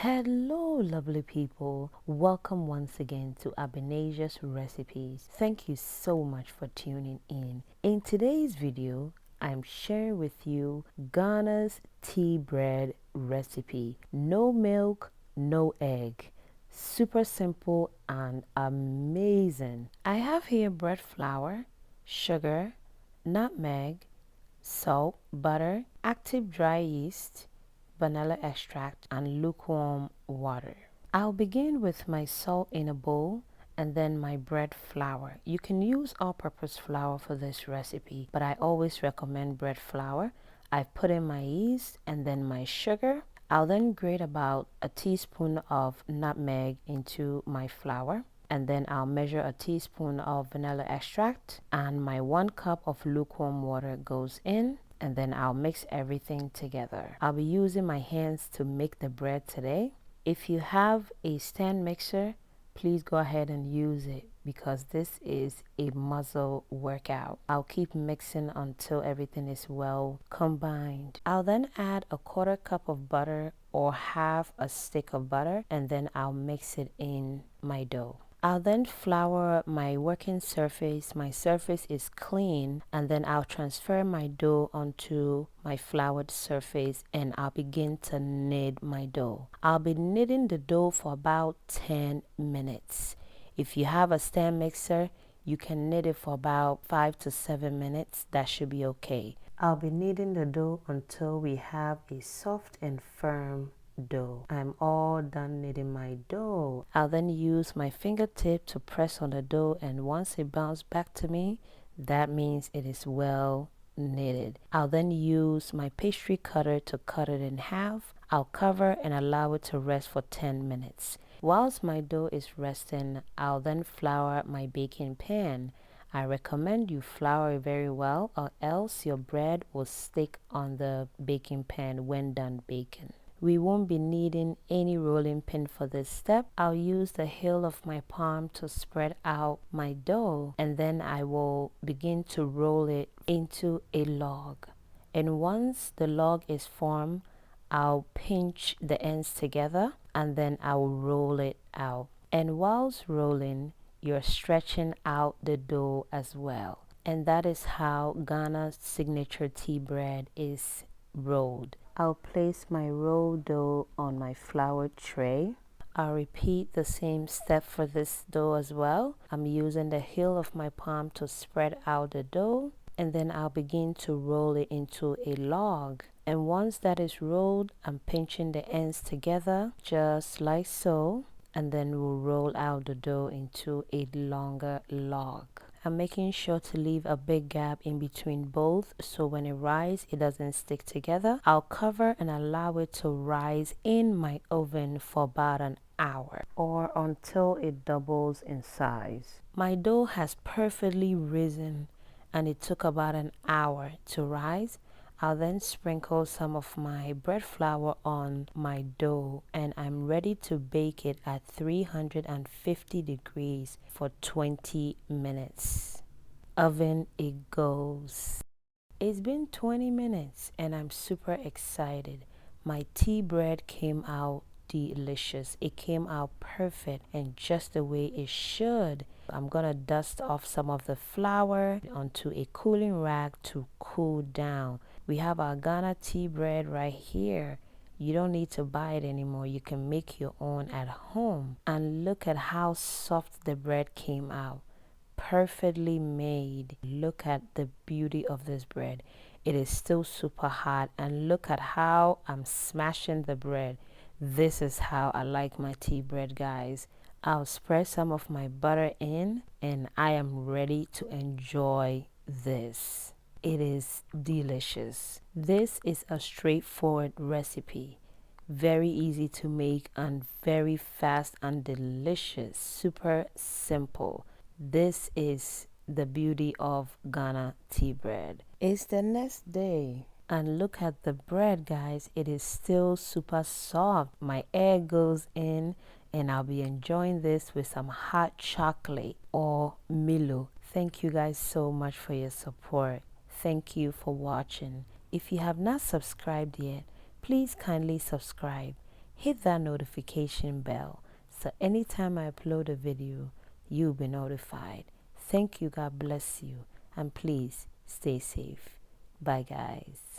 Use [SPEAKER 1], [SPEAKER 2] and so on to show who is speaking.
[SPEAKER 1] Hello lovely people, welcome once again to Abenasia's recipes. Thank you so much for tuning in. In today's video, I'm sharing with you Ghana's tea bread recipe. No milk, no egg. Super simple and amazing. I have here bread flour, sugar, nutmeg, salt, butter, active dry yeast, vanilla extract, and lukewarm water. I'll begin with my salt in a bowl and then my bread flour. You can use all-purpose flour for this recipe, but I always recommend bread flour. I've put in my yeast and then my sugar. I'll then grate about a teaspoon of nutmeg into my flour, and then I'll measure a teaspoon of vanilla extract, and my 1 cup of lukewarm water goes in, and then I'll mix everything together. I'll be using my hands to make the bread today. If you have a stand mixer, please go ahead and use it because this is a muscle workout. I'll keep mixing until everything is well combined. I'll then add a 1/4 cup of butter or half a stick of butter, and then I'll mix it in my dough. I'll then flour my working surface. My surface is clean, and then I'll transfer my dough onto my floured surface and I'll begin to knead my dough. I'll be kneading the dough for about 10 minutes. If you have a stand mixer, you can knead it for about 5 to 7 minutes. That should be okay. I'll be kneading the dough until we have a soft and firm dough. I'm all done kneading my dough. I'll then use my fingertip to press on the dough, and once it bounces back to me, that means it is well kneaded. I'll then use my pastry cutter to cut it in half. I'll cover and allow it to rest for 10 minutes. Whilst my dough is resting, I'll then flour my baking pan. I recommend you flour it very well, or else your bread will stick on the baking pan when done baking. We won't be needing any rolling pin for this step. I'll use the heel of my palm to spread out my dough, and then I will begin to roll it into a log. And once the log is formed, I'll pinch the ends together and then I'll roll it out. And whilst rolling, you're stretching out the dough as well. And that is how Ghana's signature tea bread is rolled. I'll place my rolled dough on my floured tray. I'll repeat the same step for this dough as well. I'm using the heel of my palm to spread out the dough, and then I'll begin to roll it into a log. And once that is rolled, I'm pinching the ends together just like so, and then we'll roll out the dough into a longer log. I'm making sure to leave a big gap in between both so when it rises, it doesn't stick together. I'll cover and allow it to rise in my oven for about an hour or until it doubles in size. My dough has perfectly risen and it took about an hour to rise. I'll then sprinkle some of my bread flour on my dough, and I'm ready to bake it at 350 degrees for 20 minutes. Oven it goes. It's been 20 minutes and I'm super excited. My tea bread came out delicious. It came out perfect and just the way it should. I'm gonna dust off some of the flour onto a cooling rag to cool down. We have our Ghana tea bread right here. You don't need to buy it anymore. You can make your own at home. And look at how soft the bread came out. Perfectly made. Look at the beauty of this bread. It is still super hot, and look at how I'm smashing the bread. This is how I like my tea bread, guys. I'll spread some of my butter in and I am ready to enjoy this. It is delicious. This is a straightforward recipe. Very easy to make and very fast and delicious. Super simple. This is the beauty of Ghana tea bread. It's the next day. And look at the bread, guys. It is still super soft. My egg goes in and I'll be enjoying this with some hot chocolate or Milo. Thank you guys so much for your support. Thank you for watching. If you have not subscribed yet, please kindly subscribe. hit that notification bell so anytime I upload a video, you'll be notified. Thank you, God bless you, and please stay safe. Bye guys.